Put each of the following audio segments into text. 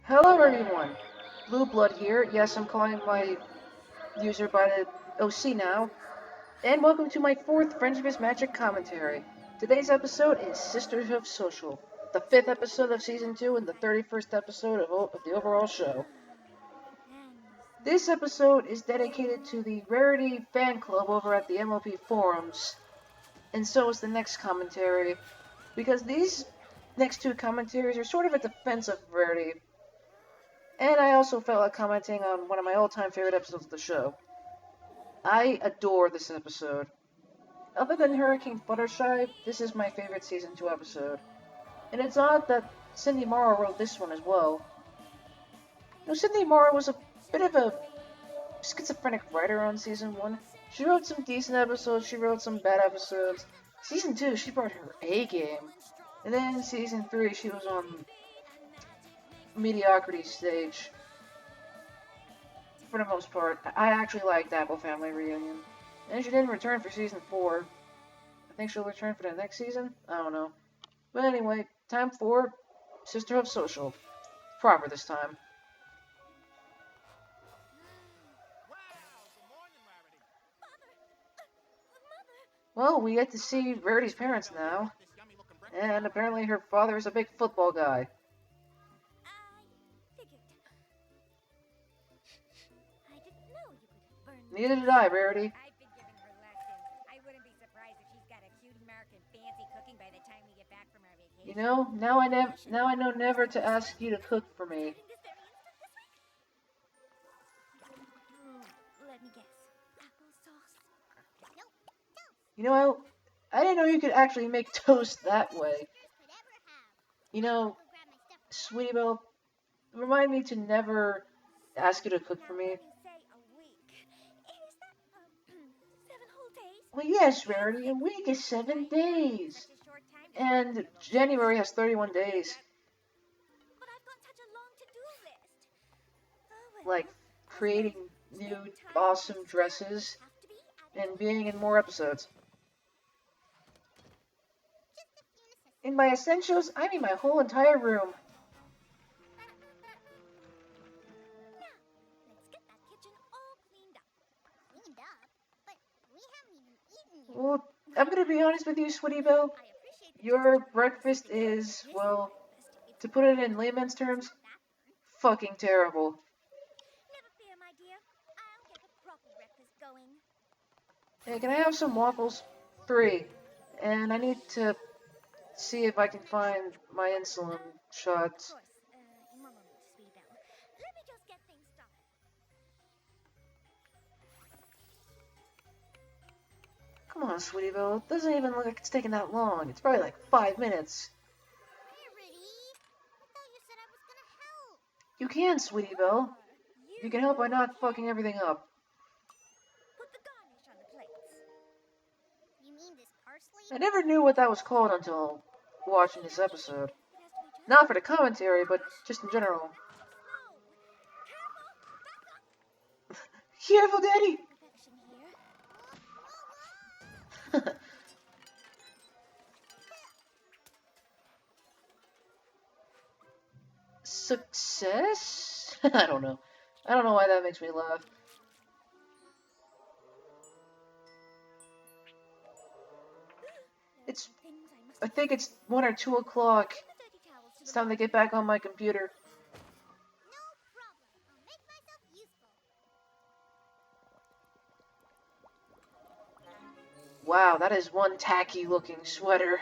Hello everyone, Blue Blood here. Yes, I'm calling my user by the OC now. And welcome to my 4th Friendship is Magic commentary. Today's episode is Sisterhooves Social, the 5th episode of Season 2 and the 31st episode of the overall show. This episode is dedicated to the Rarity Fan Club over at the MLP Forums, and so is the next commentary, because these next two commentaries are sort of a defense of Rarity. And I also felt like commenting on one of my all-time favorite episodes of the show. I adore this episode. Other than Hurricane Fluttershy, this is my favorite Season 2 episode. And it's odd that Cindy Morrow wrote this one as well. Cindy Morrow was a bit of a schizophrenic writer on Season 1. She wrote some decent episodes, she wrote some bad episodes. Season 2, she brought her A game. And then Season 3, she was on mediocrity stage. For the most part, I actually liked Apple Family Reunion. And she didn't return for Season 4. I think she'll return for the next season? I don't know. But anyway, time for Sisterhood Social. Proper this time. Well, we get to see Rarity's parents now. And apparently her father is a big football guy. Neither did I, Rarity. I've been giving her lessons. I wouldn't be surprised if she's got a cute American fancy cooking by the time we get back from our vacation. You know, now I know never to ask you to cook for me. Let me guess. Applesauce? Nope. You know, I didn't know you could actually make toast that way. You know, Sweetie Belle, remind me to never ask you to cook for me. Well, yes, Rarity, a week is 7 days. And January has 31 days. But I've got such a long to-do list. Like creating new awesome dresses and being in more episodes. And by essentials, I mean my whole entire room. Let's get that kitchen all cleaned up. Cleaned up? But we haven't even eaten yet. Well, I'm gonna be honest with you, Sweetie Belle. Your breakfast is, well, to put it in layman's terms, fucking terrible. Never fear, my dear. I'll get the proper breakfast going. Hey, can I have some waffles? 3. And I need to see if I can find my insulin shots. Of course. In one moment, Sweetie Belle. Let me just get things started. Come on, Sweetie Belle. It doesn't even look like it's taking that long. It's probably like 5 minutes. Rarity, I thought you said I was gonna help. You can, Sweetie Belle. You can help by not fucking everything up. Put the garnish on the plates. You mean this parsley? I never knew what that was called until watching this episode. Not for the commentary, but just in general. Careful, Daddy! Success? I don't know. I don't know why that makes me laugh. I think it's 1 or 2 o'clock. It's time to get back on my computer. No problem. I'll make myself useful. Wow, that is one tacky looking sweater.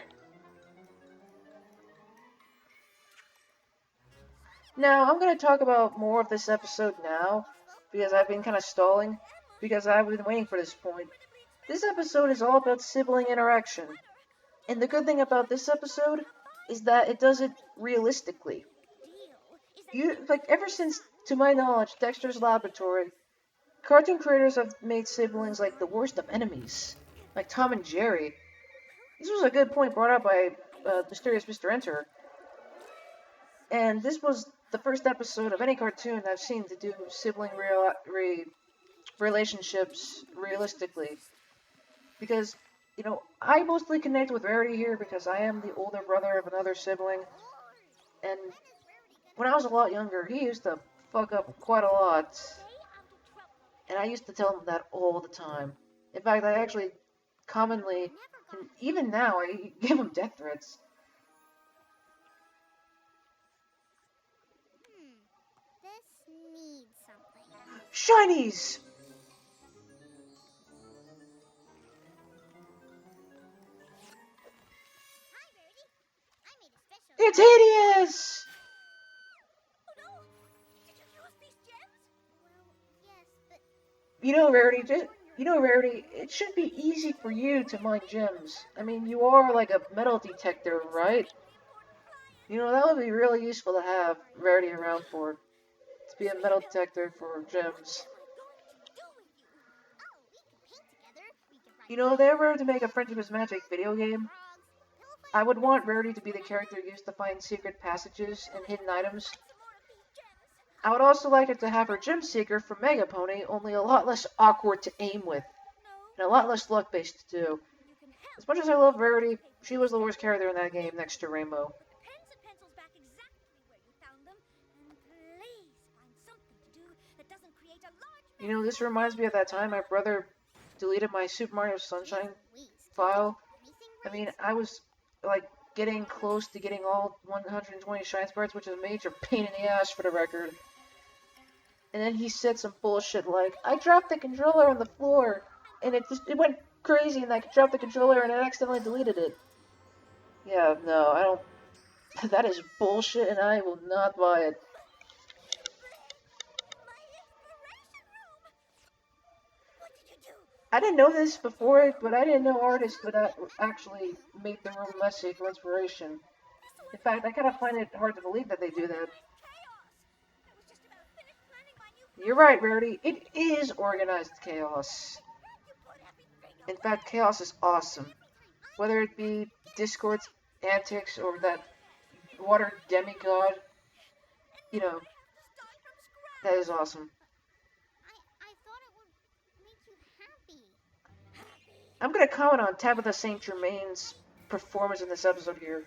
Now, I'm going to talk about more of this episode now, because I've been kind of stalling, because I've been waiting for this point. This episode is all about sibling interaction. And the good thing about this episode is that it does it realistically. Ever since, to my knowledge, Dexter's Laboratory, cartoon creators have made siblings like the worst of enemies, like Tom and Jerry. This was a good point brought up by Mysterious Mr. Enter. And this was the first episode of any cartoon I've seen to do sibling relationships realistically. Because, I mostly connect with Rarity here because I am the older brother of another sibling. And when I was a lot younger, he used to fuck up quite a lot. And I used to tell him that all the time. In fact, I actually commonly, and even now, I give him death threats. This needs something. Shinies! Hi, Rarity. I made a special. It's hideous! Oh no! Did you use these gems? Well, yes, but Rarity, it should be easy for you to mine gems. I mean, you are like a metal detector, right? That would be really useful to have Rarity around for. To be a metal detector for gems. If they ever were to make a Friendship is Magic video game, I would want Rarity to be the character used to find secret passages and hidden items. I would also like it to have her Gem Seeker from Mega Pony, only a lot less awkward to aim with, and a lot less luck-based to do. As much as I love Rarity, she was the worst character in that game next to Rainbow. This reminds me of that time my brother deleted my Super Mario Sunshine file. I mean, I was, like, getting close to getting all 120 Shine Sparks, which is a major pain in the ass for the record. And then he said some bullshit like, I dropped the controller on the floor, and it went crazy, and I dropped the controller, and I accidentally deleted it. Yeah, no, I don't... That is bullshit, and I will not buy it. I didn't know this before, but I didn't know artists would actually make their room messy for inspiration. In fact, I kind of find it hard to believe that they do that. You're right, Rarity. It is organized chaos. In fact, chaos is awesome. Whether it be Discord's antics or that water demigod, that is awesome. I thought it would make you happy. I'm gonna comment on Tabitha St. Germain's performance in this episode here.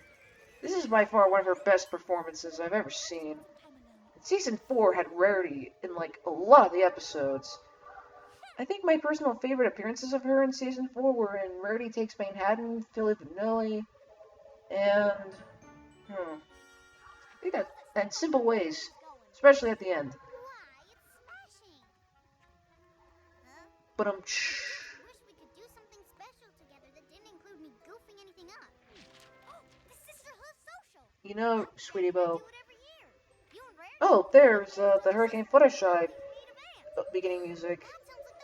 This is by far one of her best performances I've ever seen. Season 4 had Rarity in, like, a lot of the episodes. I think my personal favorite appearances of her in Season 4 were in Rarity Takes Manhattan, Philly Vanilli, and... I think and Simple Ways, especially at the end. But wish we could do something special together that didn't include me goofing anything up. Oh, the Sisterhooves social. Sweetie Bo. Oh, there's the Hurricane Fluttershy beginning music.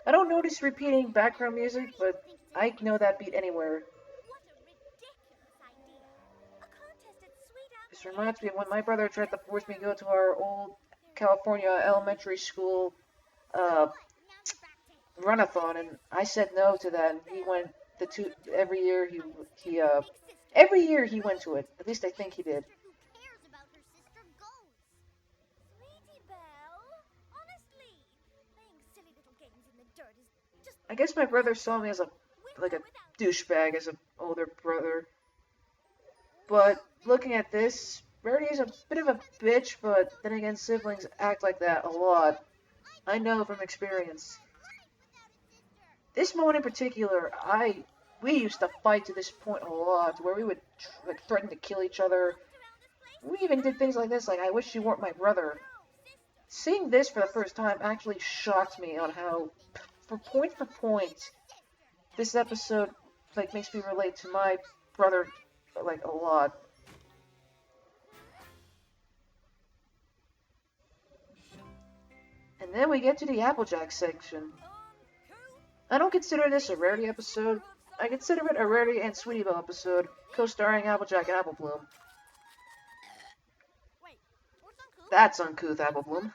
I don't notice repeating background music, but I know that beat anywhere. This reminds me of when my brother tried to force me to go to our old California elementary school runathon, and I said no to that. And he went every year. Every year he went to it. At least I think he did. I guess my brother saw me as a douchebag as an older brother. But looking at this, Rarity is a bit of a bitch, but then again, siblings act like that a lot. I know from experience. This moment in particular, we used to fight to this point a lot, where we would threaten to kill each other. We even did things like this, like, I wish you weren't my brother. Seeing this for the first time actually shocked me on how, for point, this episode, makes me relate to my brother, a lot. And then we get to the Applejack section. I don't consider this a Rarity episode. I consider it a Rarity and Sweetie Belle episode, co-starring Applejack and Applebloom. That's uncouth, Applebloom.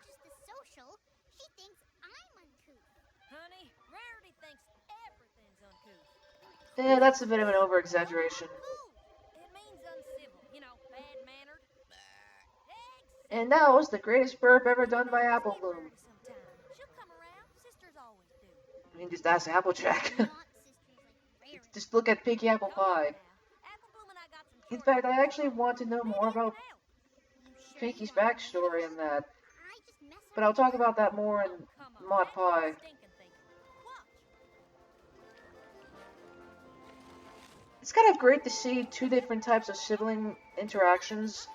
Yeah, that's a bit of an over-exaggeration. And that was the greatest burp ever done by Applebloom. I mean, just ask Applejack. Just look at Pinky Apple Pie. In fact, I actually want to know more about Pinky's backstory in that. I just mess But I'll talk around. about that more in Mod Pie. It's kind of great to see two different types of sibling interactions.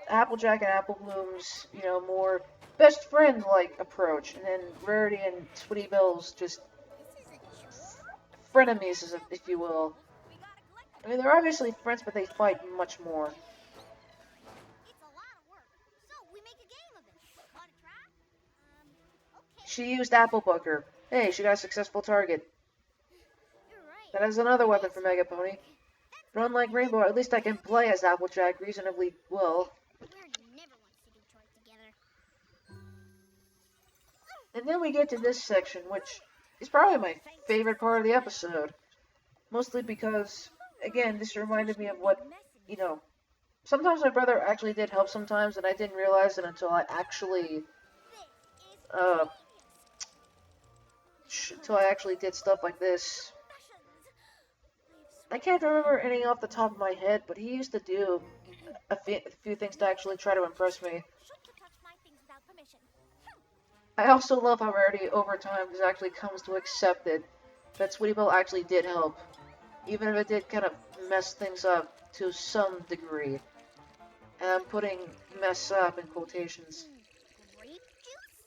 Applejack and Apple Bloom's, more best friend-like approach, and then Rarity and Sweetie Belle's just frenemies, if you will. I mean, they're obviously friends, but they fight much more. It's a lot of work. So we make a game of it. Want to try? Okay. She used Apple Booker. Hey, she got a successful target. You're right. That is another weapon for Mega Pony. But unlike Rainbow, at least I can play as Applejack reasonably well. Rarity never wants to do chores together. And then we get to this section, which is probably my favorite part of the episode. Mostly because, again, this reminded me of what, sometimes my brother actually did help sometimes, and I didn't realize it until I actually, did stuff like this. I can't remember any off the top of my head, but he used to do a few things to actually try to impress me. I also love how Rarity over time just actually comes to accept it, that Sweetie Belle actually did help, even if it did kind of mess things up to some degree. And I'm putting mess up in quotations. Grape juice?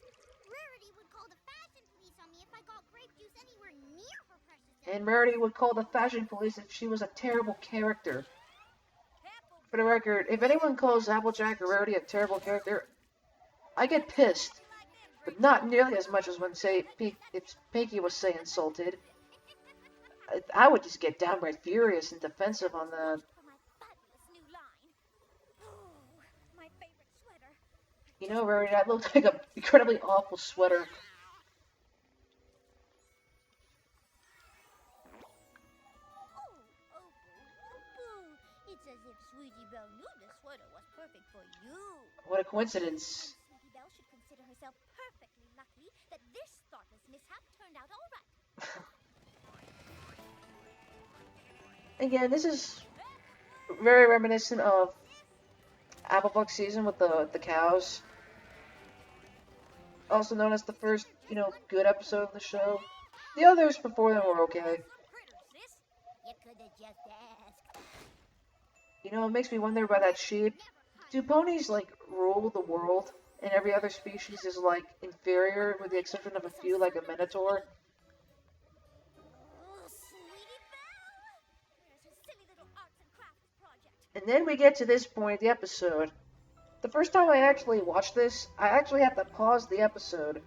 Rarity would call the fashion police on me if I got grape juice anywhere near her precious. And Rarity would call the fashion police if she was a terrible character. For the record, if anyone calls Applejack or Rarity a terrible character, I get pissed. But not nearly as much as when, say, if Pinky was, say, insulted. I would just get downright furious and defensive on that. You know, Rarity, that looked like an incredibly awful sweater. It's as if Sweetie Belle knew the sweater was perfect for you. What a coincidence. Sweetie Belle should consider herself perfectly lucky that this thoughtless mishap turned out all right. Again, this is very reminiscent of Applebuck season with the cows. Also known as the first, good episode of the show. The others before them were okay. You could have just asked. It makes me wonder about that sheep. Do ponies, rule the world, and every other species is, inferior, with the exception of a few, like a minotaur? Oh, Sweetie Belle! There's a silly little arts and crafts project. And then we get to this point of the episode. The first time I actually watched this, I actually had to pause the episode.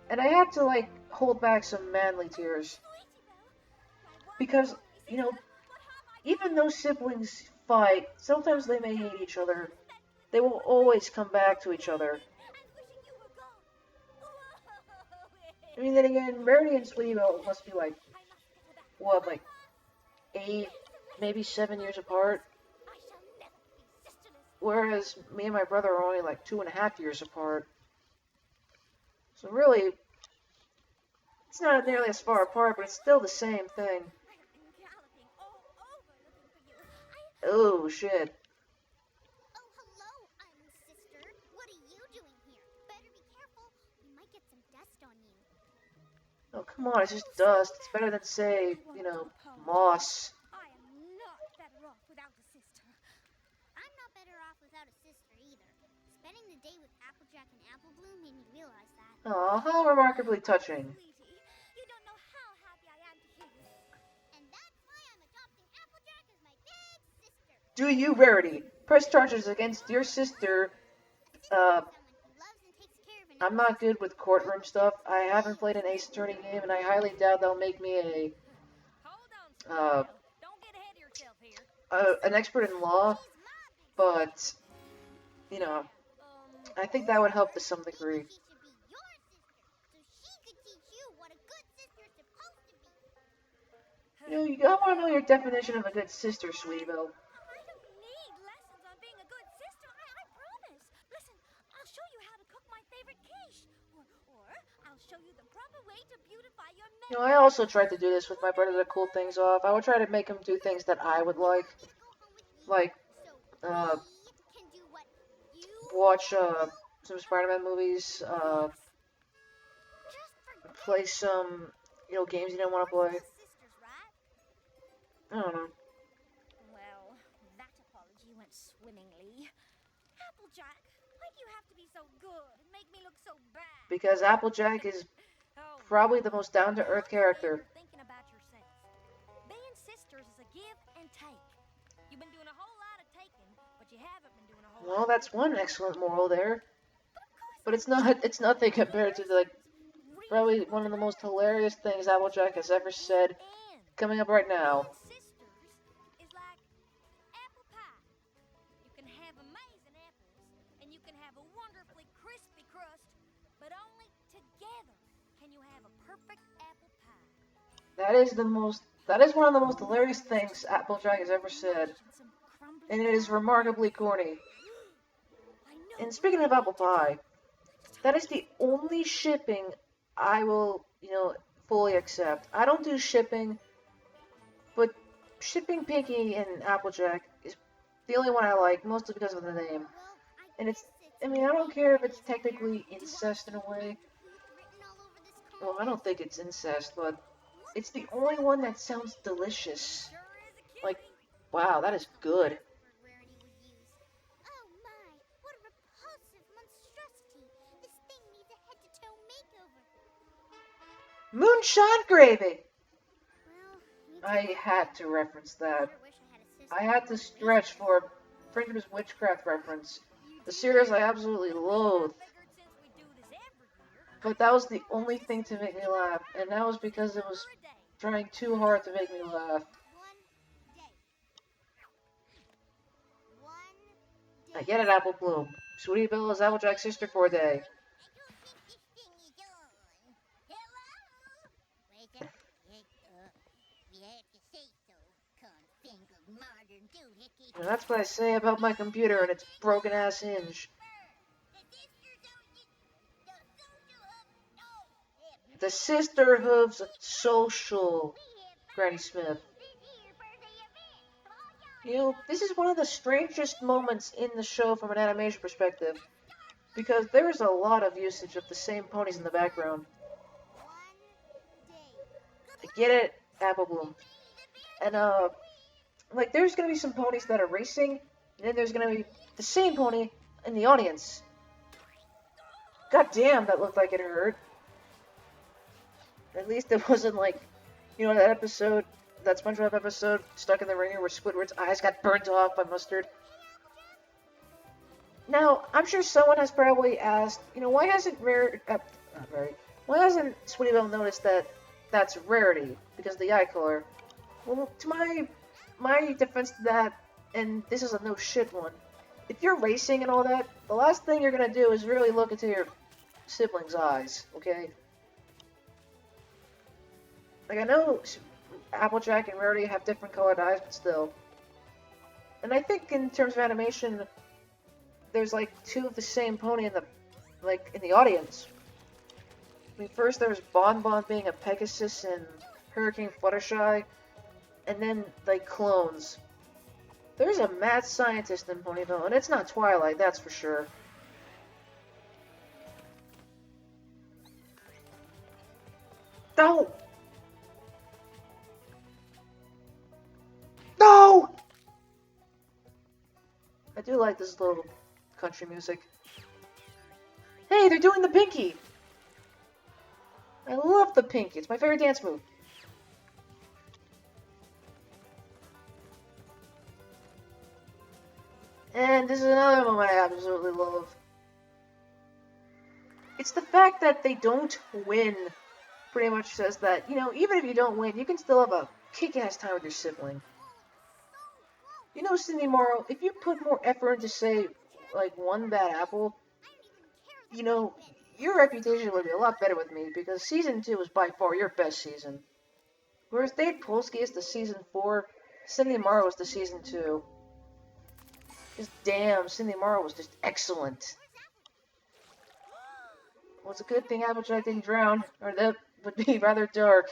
And I had to, hold back some manly tears. Because, even though siblings fight, sometimes they may hate each other. They will always come back to each other. I mean, then again, Rarity and Sweetie Belle must be 8, maybe 7 years apart. Whereas me and my brother are only 2.5 years apart. So really, it's not nearly as far apart, but it's still the same thing. Oh, shit. Oh, hello, sister. What are you doing here? Better be careful. We might get some dust on you. Oh, come on, it's just dust. It's better than, say, moss. I am not better off without a sister. I'm not better off without a sister either. Spending the day with Applejack and Apple Bloom made me realize that. Aw, how remarkably touching. Sweetie, you don't know how happy I am to hear you. And that's why I'm adopting Applejack as my big sister. Do you, Rarity, press charges against your sister? I'm not good with courtroom stuff. I haven't played an Ace Attorney game, and I highly doubt they'll make me an expert in law. But, I think that would help to some degree. I want to know your definition of a good sister, Sweetie Belle. I don't need lessons on being a good sister. I promise. Listen, I'll show you how to cook my favorite quiche. Or I'll show you the proper way to beautify your makeup. I also tried to do this with my brother to cool things off. I would try to make him do things that I would like. watch some Spider-Man movies, play some, games you don't want to play. Sisters, right? I don't know. Well, that apology went swimmingly. Applejack, why do you have to be so good and make me look so bad? Because Applejack is Oh, probably the most down-to-earth looks like character. you're thinking about yourself. Being sisters is a give and take. You've been doing a whole lot of taking, but you haven't been doing a whole Well, lot of that's giving. one excellent moral there. But of course But I it's wish not. you It's were. nothing compared to We're sisters, probably reasonable one of the most girls. hilarious things Applejack has ever said. And Coming up right now. being sisters is like apple pie. You can have amazing apples, and you can have a wonderfully crispy crust, but only together can you have a perfect apple pie. That is the most. That is one of the most hilarious things Applejack has ever said, and it is remarkably corny. And speaking of apple pie, that is the only shipping I will, fully accept. I don't do shipping, but shipping Pinky and Applejack is the only one I like, mostly because of the name. And I don't care if it's technically incest in a way. Well, I don't think it's incest, but it's the only one that sounds delicious. Like, wow, that is good. Rarity would use. Oh my, what a repulsive monstrosity. This thing needs a head-to-toe makeover. Moonshine gravy! Well, I had to reference that. sure wish I had a sister I had to stretch for a Friendship's Witchcraft reference. The series I absolutely loathe. But that was the only thing to make me laugh, and that was because it was trying too hard to make me laugh. I get it, Apple Bloom. Sweetie Belle is Applejack's sister for a day. And that's what I say about my computer and its broken-ass hinge. The Sisterhooves Social, Granny Smith. This is one of the strangest moments in the show from an animation perspective, because there is a lot of usage of the same ponies in the background. I get it, Apple Bloom. And, there's gonna be some ponies that are racing, and then there's gonna be the same pony in the audience. God damn, that looked like it hurt. At least it wasn't like, that episode, that SpongeBob episode, Stuck in the Ringer, where Squidward's eyes got burnt off by mustard. Now, I'm sure someone has probably asked, why hasn't why hasn't Sweetie Belle noticed that that's Rarity, because of the eye color? Well, to my defense to that, and this is a no shit one, if you're racing and all that, the last thing you're gonna do is really look into your siblings' eyes, okay? Like, I know Applejack and Rarity have different colored eyes, but still. And I think in terms of animation, there's like two of the same pony in the audience. I mean, first there was Bon Bon being a Pegasus and Hurricane Fluttershy, and then like clones. There's a mad scientist in Ponyville, and it's not Twilight, that's for sure. No! No! I do like this little country music. Hey, they're doing the Pinky! I love the Pinky, it's my favorite dance move. And this is another moment I absolutely love. It's the fact that they don't win pretty much says that, even if you don't win, you can still have a kick-ass time with your sibling. Cindy Morrow, if you put more effort into, say, like, one bad apple, your reputation would be a lot better with me, because Season 2 was by far your best season. Whereas Dave Polsky is the Season 4, Cindy Morrow was the Season 2. Just damn, Cindy Morrow was just excellent. Well, it's a good thing Applejack didn't drown, or that would be rather dark.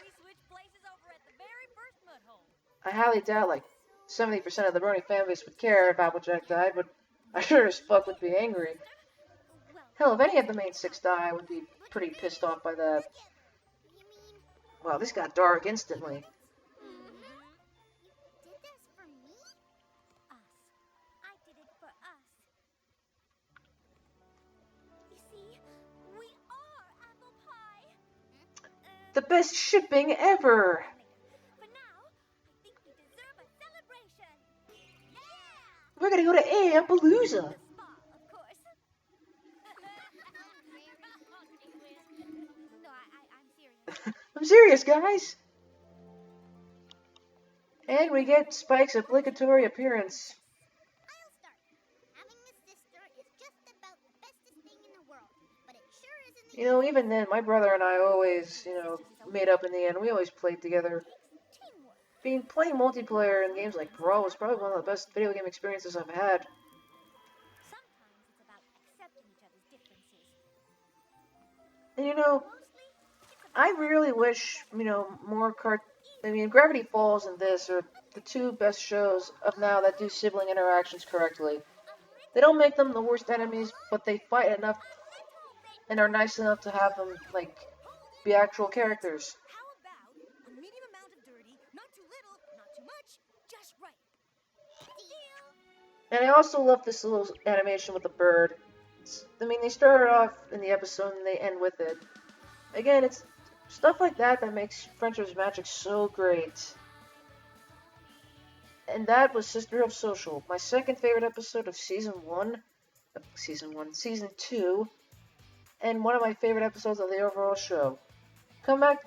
I highly doubt, like, 70% of the Brony fanbase would care if Applejack died, but I sure as fuck would be angry. Well, Hell, if any of the main six die, I would be pretty pissed off by that. you mean Wow, this got dark instantly. you did this for me? Us. I did it for us. You see, we are apple pie. The best shipping ever! For now, I think we deserve a celebration. Yeah! We're gonna go to Ampalooza! Spa, of course. No, I'm serious. I'm serious, guys! And we get Spike's obligatory appearance. I'll start. Having a sister is just about the bestest thing in the world, but it sure isn't. You know, even then, my brother and I always, made up in the end. We always played together. Teamwork. Playing multiplayer in games like Brawl was probably one of the best video game experiences I've had. Sometimes it's about accepting each other's differences. And Mostly, it's about I really wish, more Gravity Falls and this are the two best shows of now that do sibling interactions correctly. They don't make them the worst enemies, but they fight enough and are nice enough to have them, be actual characters. How about a medium amount of dirty, not too little, not too much, just right. Deal. And I also love this little animation with the bird. They started off in the episode and they end with it. Again, it's stuff like that that makes Friendship's Magic so great. And that was Sisterhood Social, my second favorite episode of season 2, and one of my favorite episodes of the overall show. Come back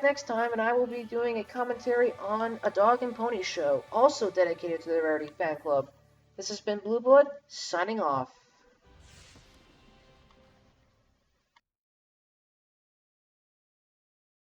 next time, and I will be doing a commentary on a dog and pony show, also dedicated to the Rarity Fan Club. This has been Blue Blood, signing off.